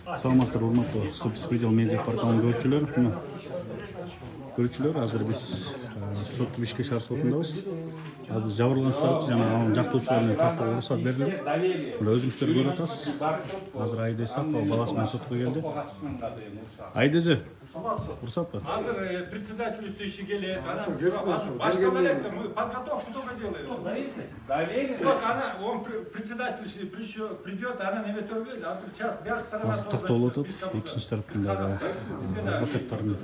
Саламатсыздар, урматтуу Беспредел медиа порталынын көрүүчүлөр, азыр биз сот Бишкек шаар сотундабыз. Биз жабырлануучулар жана анын жактоочуларына тартууга уруксат берилди. Мына өзүңүздөр көрүп атасыз. Азыр Аида Исакова баласы менен сотко келди. Айдажы, уруксатпы? Азыр председатель иши келет. Мы подготовку только делаем. Вот она, он председатель придет, она не готовит. А сейчас бяк сторона. Токтолуп атат. Экинчи тараптагы адвокаттардын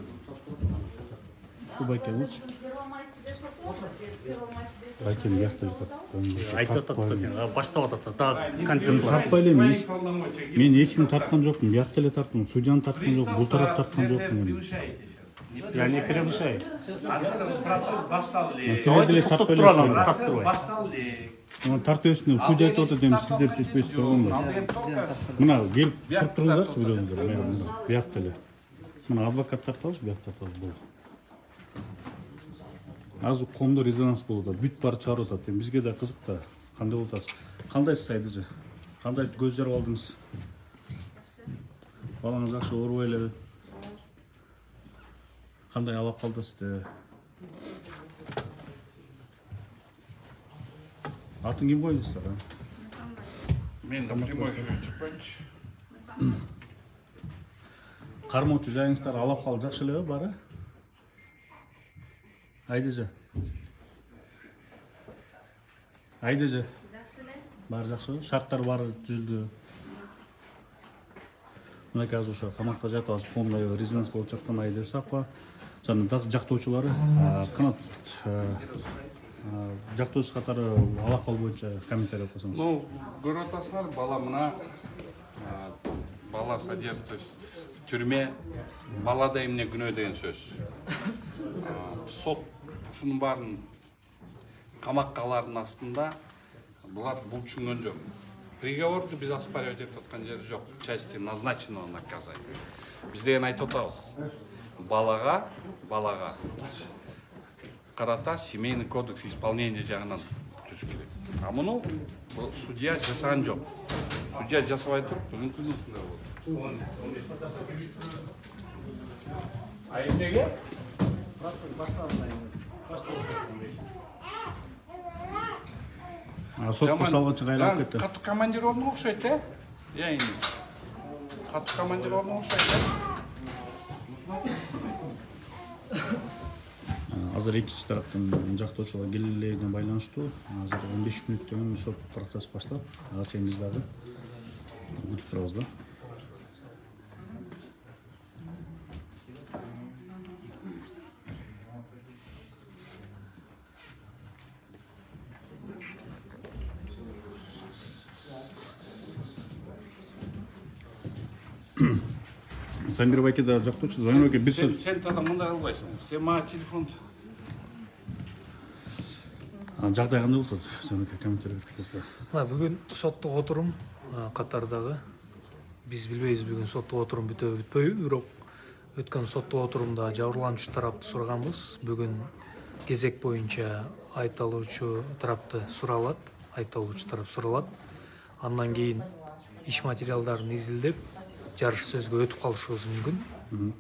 Байке лучше. Байке бияқта жатат. Айтып атат сен, баштап атат. Та контент бар. Тартпай элем. Мен эчкимди тарткан жокмун. Бияқта эле тарттым. Судьяны тарткан жокмун. Бул тарап тарткан жокмун. Я не превышаю. Процесс башталды. Силердер тартпай эле. Башталды. Тартып өстүнө судья айтып атат, эми сиздер чечпейсиз болгонго. Мына келип туруп туруңуздарчы бирөөңүздөр. Мен бияқта эле. Мына адвокат тартабыз, бияқта тартабыз. Азыр коомдо резонанс болуп атат. Бүт баары чыгарып атат. Бизге да кызык да. Кандай болуп атасыз? Кандайсыз Айдажы? Кандай көз жарып алдыңыз? Балаңыз жакшы оорубай элеби? Кандай алап калды сизди? Атын ким койдуңуздар? Мен прямой эфирге чыкпайчы. Кармоочу жайыңыздар алап калды жакшы элеби баары? Айдажы. Айдажы. Баары жакшы, шарттар баары түзүлдү. Мына азыр ошо камакта жатабыз, коомдо резонанс болуп жаткан Аида Исакова жана жактоочулары канат жактоочу катары алап калуу боюнча комментарий кылсаңыз. Ну, көрүп атасыңар, бала мына бала содержится в тюрьме. Балада эмне күнөө деген сөз. Сот ушунун баарын камакка алардын астында булар бул түшүнгөн жок. Приговорду биз оспаривать этип аткан жери жок. Части назначенного наказания. Биз деген айтып атабыз. Балага карата семейный кодекс исполнения жагынан жүрүш керек. А муну судья жасаган жок. Судья жасабай туруп мүмкүн ушундай болот. А эмнеге? Процесс башталган эмес. Сотко салгынчы кайрылып кетти. Катуу командировка окшойт, Я эми. Катуу командировка окшойт, Азыр экинчи тараптын жактоочулар келелегине байланыштуу. Азыр 15 мүнөттөн кийин сот процесс башталат. Ага чейин биз дагы күтүп турабыз да. Замир Байке да жактоочу. Замир Байке биз сен тада мындай кылбайсың. Сен мага телефон жагдай кандай болуп атат? Замир Байке комментарий берип кетесизби? Мына бүгүн соттук отурум катардагы. Биз билбейбиз бүгүн соттук отурум бүтөбү бүтпөйбү, бирок өткөн соттук отурумда жабырлануучу тарапты сураганбыз. Бүгүн кезек боюнча айыпталуучу тарапты суралат, айыпталуучу тарап суралат. Андан кийин иш материалдарын изилдеп жарыш сөзгө өтүп калышыбыз мүмкүн.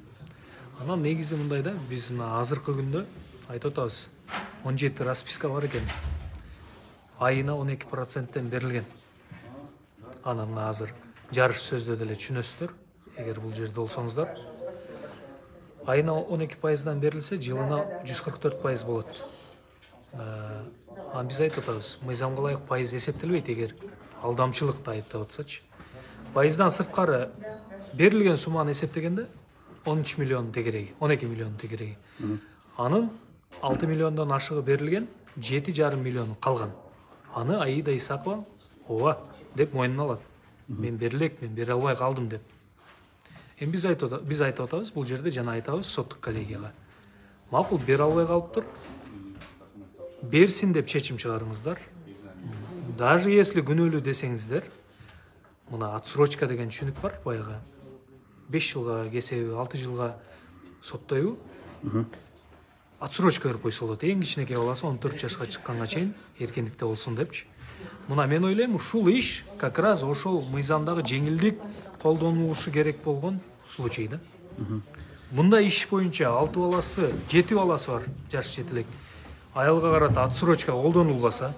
Анан негизи мындай да, биз мына азыркы күндө айтып атабыз, 17 расписка бар экен. Айына 12%тен берилген. Анан мына азыр жарыш сөздө деле түшүнөсүздөр, эгер бул жерде болсоңуздар. Айына 12%дан берилсе, жылына 144% болот. Анан биз айтып атабыз, мыйзамга ылайык пайыз эсептелбейт, эгер алдамчылыкты айыптап атсачы. Пайыздан сырткары берилген сумманы эсептегенде 13 миллион тегереги, 12 миллион тегереги. Анын 6 миллиондон ашыгы берилген, 7,5 миллион калган. Аны Аида Исакова ооба деп мойнуна алат. Мен берилек, мен бере албай калдым деп. Эми биз айтып атабыз, бул жерде жана айтабыз соттук коллегияга. Макул бере албай калыптыр. Берсин деп чечим чыгарыңыздар. Даже если күнөөлүү десеңиздер, мына отсрочка деген түшүнүк бар, баягы 5 жылга кесеби, 6 жылга соттойбу. Отсрочка берип койсо болот. Эң кичинекей баласы 14 жашка чыкканга чейин эркиндикте болсун депчи. Мына мен ойлойм ушул иш как раз ошол мыйзамдагы жеңилдик колдонулушу керек болгон случай да. Мындай иш боюнча 6 баласы, 7 баласы бар, жаш жетелек. Аялга карата отсрочка колдонулбаса,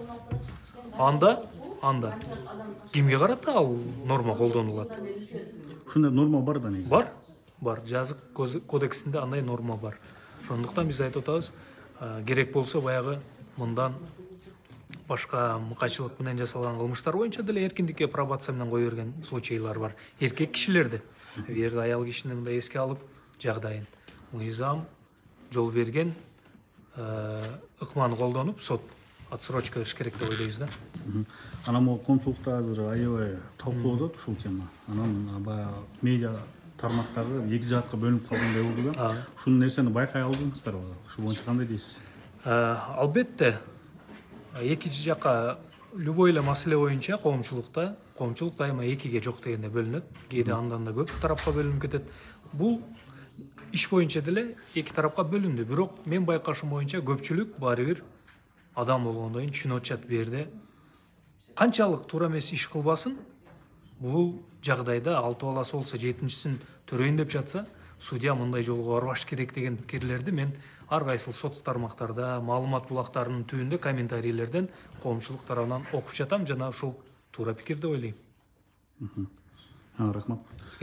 анда кимге карата ал норма колдонулат? Ушундай норма бар да негизи. Бар. Жазык кодексинде андай норма бар. Ошондуктан биз айтып атабыз, керек болсо баягы мындан башка мыкайчылык менен жасалган кылмыштар боюнча деле эркиндикке пробация менен кое берген случайлар бар. Эркек кишилерди. Эгерде аял кишини мындай эске алып жагдайын мыйзам жол берген ыкманы колдонуп сот отсрочка бериш керек деп ойлойбуз да. Анан могу коомчулукта азыр аябай талкууланып атат ушул тема. Анан баягы медиа тармактагы эки жаатка бөлүнүп калгандай болду да. Ушул нерсени байкай алдыңыздарбы? Ушул боюнча кандай дейсиз? Албетте эки жакка любой эле маселе боюнча коомчулук дайыма экиге жок дегенде бөлүнөт. Кээде андан да көп тарапка бөлүнүп кетет. Бул иш боюнча деле эки тарапка бөлүндү. Бирок мен байкашым боюнча көпчүлүк баары бир адам болгондон кийин түшүнүп атышат бу жерде. Канчалык туура эмес иш кылбасын, бул жагдайда 6 баласы болсо 7-син төрөйүн деп жатса, судья мындай жолго барбаш керек деген пикирлерди мен ар кайсыл соц тармактарда, маалымат булактарынын түбүндө комментарийлерден коомчулук тарабынан окуп жатам жана ушул туура пикир деп ойлойм. Рахмат.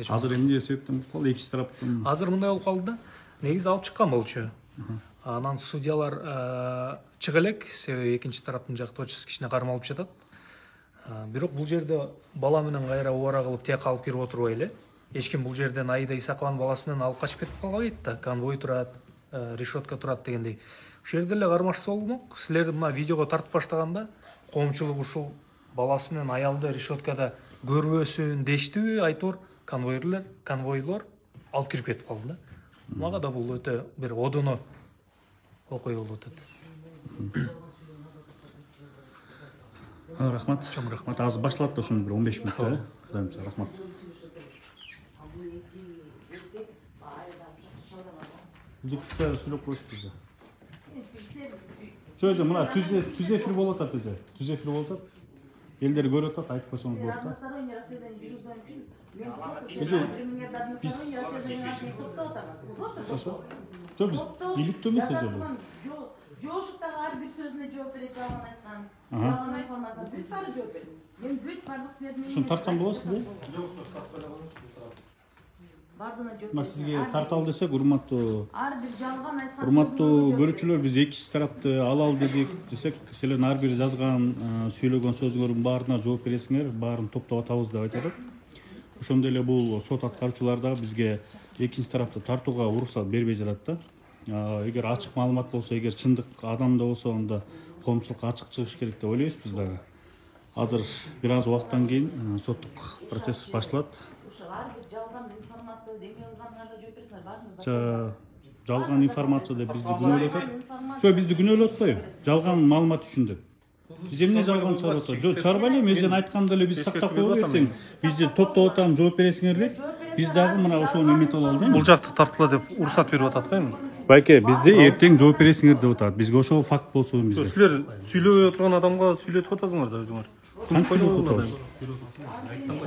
Азыр эмне себептен болуп калды? Эки тараптын Азыр мындай болуп калды да. Негизи алып чыккан болчу. Анан судьялар чыга элек, себеби экинчи тараптын жактоочусу кичине кармалып жатат. Бирок бул жерде бала менен кайра убара кылып тияка алып кирип отурбай эле. Эч ким бул жерден Аида Исакованын баласы менен алып качып кетип калбайт да. Конвой турат, решетка турат дегендей. Ушул жерде эле кармашса болмок. Силер мына видеого тартып баштаганда коомчулук ушул баласы менен аялды решеткада көрбөсүн дештиби, айтор конвойлор алып кирип кетип калды да. Мага да бул өтө бир одоно окуя болуп атат. Рахмат. Чоң рахмат. Азыр башталат да ошону бир 15 мүнөттө. Кудайымча рахмат. Жиксте сүйлөп коюш бизде. Жо, мына түз эфир болуп атат эже. Түз эфир болуп атат. Элдер көрүп атат, айтып койсоңуз болот да. Жо, биз иликтөө эмес эже бул. Жоошуктагы ар бир сөзүнө жооп берет, жалган айткан. Жалган информация бүт баары жооп берет. Мен бүт бардык силердин Ушуну тартсам болот сизде? Бардына жооп Мына сизге тарталы десек, урматтуу ар бир жалган айткан. Урматтуу көрүүчүлөр, биз эки тарапты алалы дедик десек, силердин ар бир жазган, сүйлөгөн сөзүңөрдүн баарына жооп бересиңер, баарын топтоп атабыз деп айтат. Ошондой эле бул сот аткаруучулар да бизге экинчи тарапты тартууга уруксат бербей жатат да. Эгер ачык маалымат болсо, эгер чындык адамда болсо, анда коомчулукка ачык чыгыш керек деп ойлойбуз биз дагы. Азыр бир аз убакыттан кийин соттук процесс башталат. Ар бир жалган информация деңгээлгандарга жооп бересиңер, баарына. Жалган информация деп бизди күнөөлөп атат. Жо, бизди күнөөлөп атпайбы? Жалган маалымат үчүн деп. Биз эмне жалган чыгарып атат? Жо, чыгарбай эле, мен айтканда эле биз сактап коелу эртең. Бизди топтоп атам, жооп бересиңер деп. Биз дагы мына ошону эметип алалы. Бул жакты тартыла деп уруксат берип атат да эми. Байке, бизде эртең жооп бересиңер деп атат. Бизге ошол факт болсун бизде. Силер сүйлөбөй отурган адамга сүйлөтүп атасыңар да өзүңөр. Бул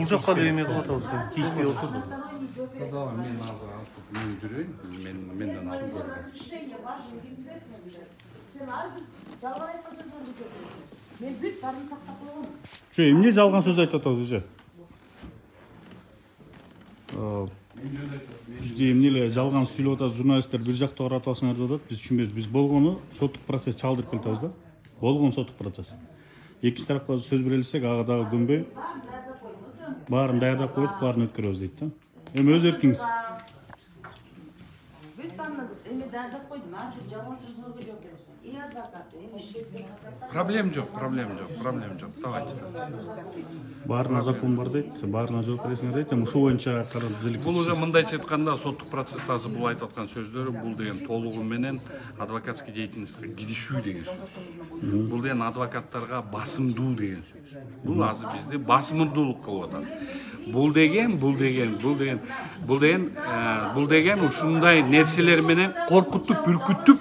жакка да эме кылып атабыз, тийишпей отурду. Мен жүрөйүн, менден алып көргөн. Сен ар бир жалган айткан сөзүңөрдү жооп бересиң. Мен бүт баарын тактап койгом. Жо, эмне жалган сөз айтып атабыз эже? Бизге эмне эле жалган сүйлөп атат, журналисттер бир жакта карап атасыңар деп атат. Биз түшүнбөйбүз. Биз болгону соттук процесс чалдырып келатабыз да. Болгон соттук процесс. Экинчи тарапка сөз бере элсек, ага дагы көнбөй баарын даярдап коюп, баарын өткөрөбүз дейт да. Эми өз эркиңиз. Бүт баарын эми даярдап койдум. Ар бир жалган сөзүңөргө жооп бересиң. И адвокат, Проблем жок. Давайте. Баарына закон бар дейт, баарына жооп бересиңер дейт. Эми ушул боюнча Бул уже мындайча айтканда соттук процессте азыр бул айтып аткан сөздөрү бул деген толугу менен адвокатский деятельностьке киришүү деген сөз. Бул деген адвокаттарга басымдуу деген сөз. Бул азыр бизде басымдуулук кылып атат. Бул деген ушундай нерселер менен коркутуп, үркүтүп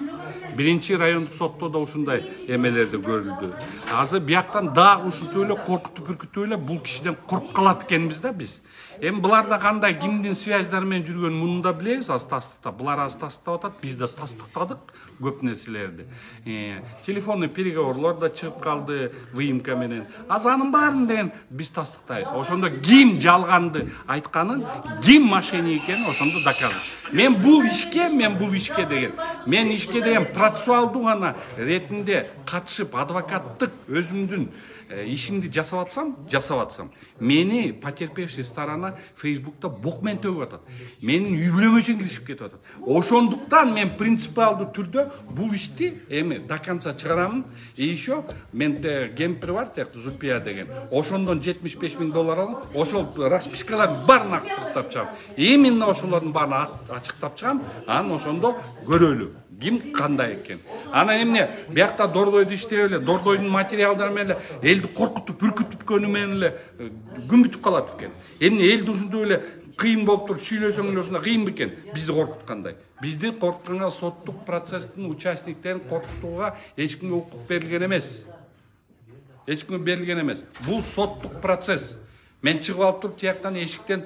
биринчи райондук сотто да ушундай эмелерди көрүлдү. Азыр бияктан дагы ушинтип эле коркутуп үркүтүп эле бул кишиден куруп калат экенбиз да биз. Эми буларда кандай кимдин связьдары менен жүргөнүн муну да билебиз астастыкта. Булар астастыктап атат, биз да тастыктадык көп нерселерди. Телефонный переговорлор да чыгып калды выемка менен. Азыр анын баарын деген биз тастыктайбыз. Ошондо ким жалганды айтканын, ким мошенник экенин ошондо доказывать. Мен бул ишке деген процессуалдуу гана ретинде катышып адвокаттык өзүмдүн ишимди жасап атсам, мени потерпевший сторона Facebook'ta бок менен төгүп атат. Менин үй бүлөмө чейин киришип кетип атат. Ошондуктан мен принципиалдуу түрдө бул ишти эми до конца чыгарамын. И еще менде кемпир бар, Зульпия деген. Ошондон $75,000 алып, ошол распискалардын баарын ачыктап чыгам. Именно ошолордун баарын ачыктап чыгам, анан ошондо көрөлү. Ким кандай экен. Анан эмне биякта Дордойду иштеп эле, Дордойдун материалдары менен элди коркутуп, үркүтүп менен эле күн бүтүп калат экен. Эмне элди ушунтип эле кыйын болуп туруп сүйлөсөң эле ушундай кыйын бекен. Бизди коркуткандай. Бизди коркутканга соттук процесстин участниктерин коркутууга эч кимге укук берилген эмес. Бул соттук процесс. Мен чыгып алып туруп тияктан эшиктен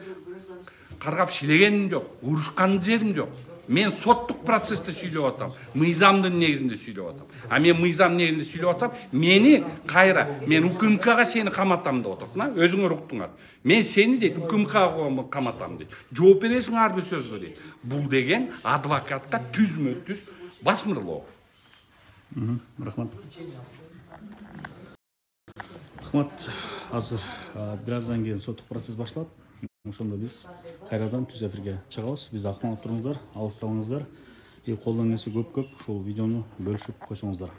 каргап шилегеним жок, урушкан жерим жок. Мен соттук процессте сүйлөп атам. Мыйзамдын негизинде сүйлөп атам. А мен мыйзам негизинде сүйлөп атсам, мени кайра, мен УКМКга сени каматам деп атат. Өзүңөр уктуңар. Мен сени дейт УКМКга каматам дейт. Жооп бересиң ар бир сөзгө дейт. Бул деген адвокатка түзмө-түз басмырлоо. Рахмат. Рахмат. Азыр бираздан кийин соттук процесс башталат. Ошондо биз кайрадан түз эфирге чыгабыз. Биз акмал туруңуздар, алыстабаңыздар. Колдон келсе көп ушул видеону бөлүшүп койсоңуздар.